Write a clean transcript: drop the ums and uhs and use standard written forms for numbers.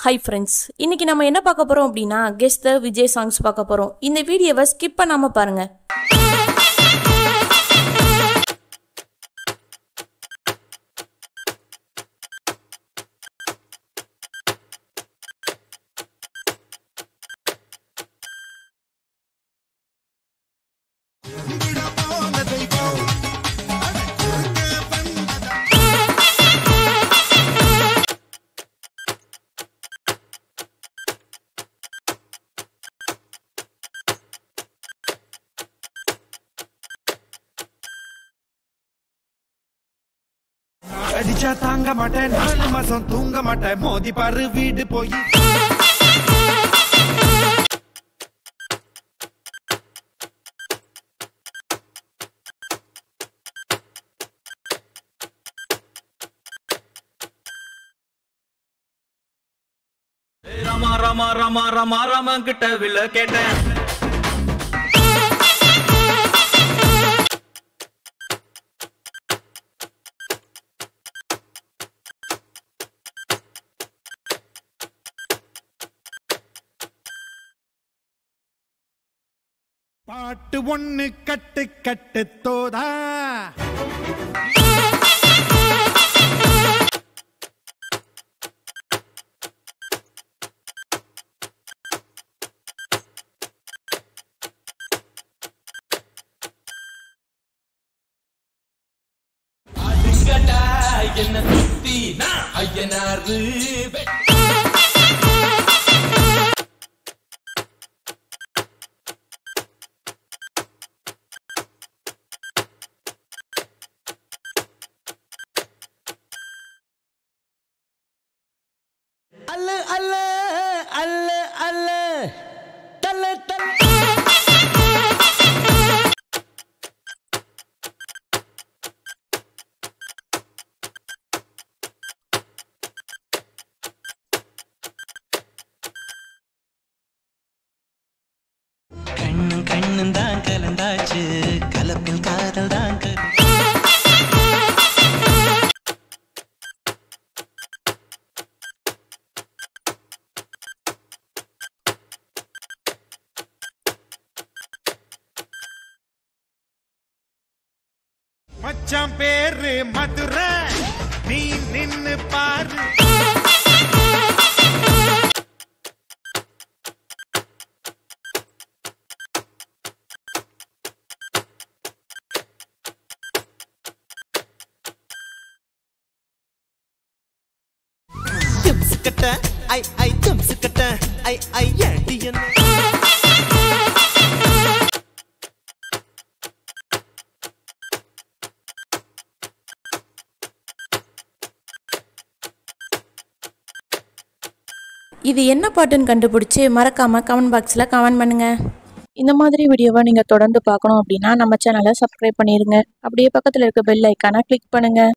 Hi friends, இன்னைக்கு நம்ம என்ன பார்க்க போறோம் அப்படினா Guess the விஜய் சாங்ஸ் பார்க்க போறோம். இந்த வீடியோவை ஸ்கிப் பண்ணாம பாருங்க. அடிச்சா தாங்க மாட்டேன் 4 மாசம் தூங்க மாட்டேன் மோதி பாரு வீடு போய் ராமா ராமா ராமா ராமா ராமா கிட்ட வில்ல கேட்டேன் பாட்டு ஒண்ணு கட்டு கட்டு தோதா என்ன சுத்தி நான் ஐயனாரு அல்ல அல்ல அல்ல அல்ல தல்ல தல்ல கண்ணும் தான் கலந்தாச்சு கலப்பில் காதல் தான் மச்சான் பேரு மதுரை நீ நின்னு பாரு தும்சுக்கட்ட ஐ ஐ தும்சுக்கட்ட ஐ ஐ ஏண்டி என்ன இது என்ன பாட்டுன்னு கண்டுபிடிச்சு மறக்காம கமெண்ட் பாக்ஸ்ல கமெண்ட் பண்ணுங்க. இந்த மாதிரி வீடியோவை நீங்க தொடர்ந்து பார்க்கணும் அப்படினா நம்ம சேனலை சப்ஸ்கிரைப் பண்ணிருங்க. அப்படியே பக்கத்துல இருக்க பெல் ஐகானை கிளிக் பண்ணுங்க.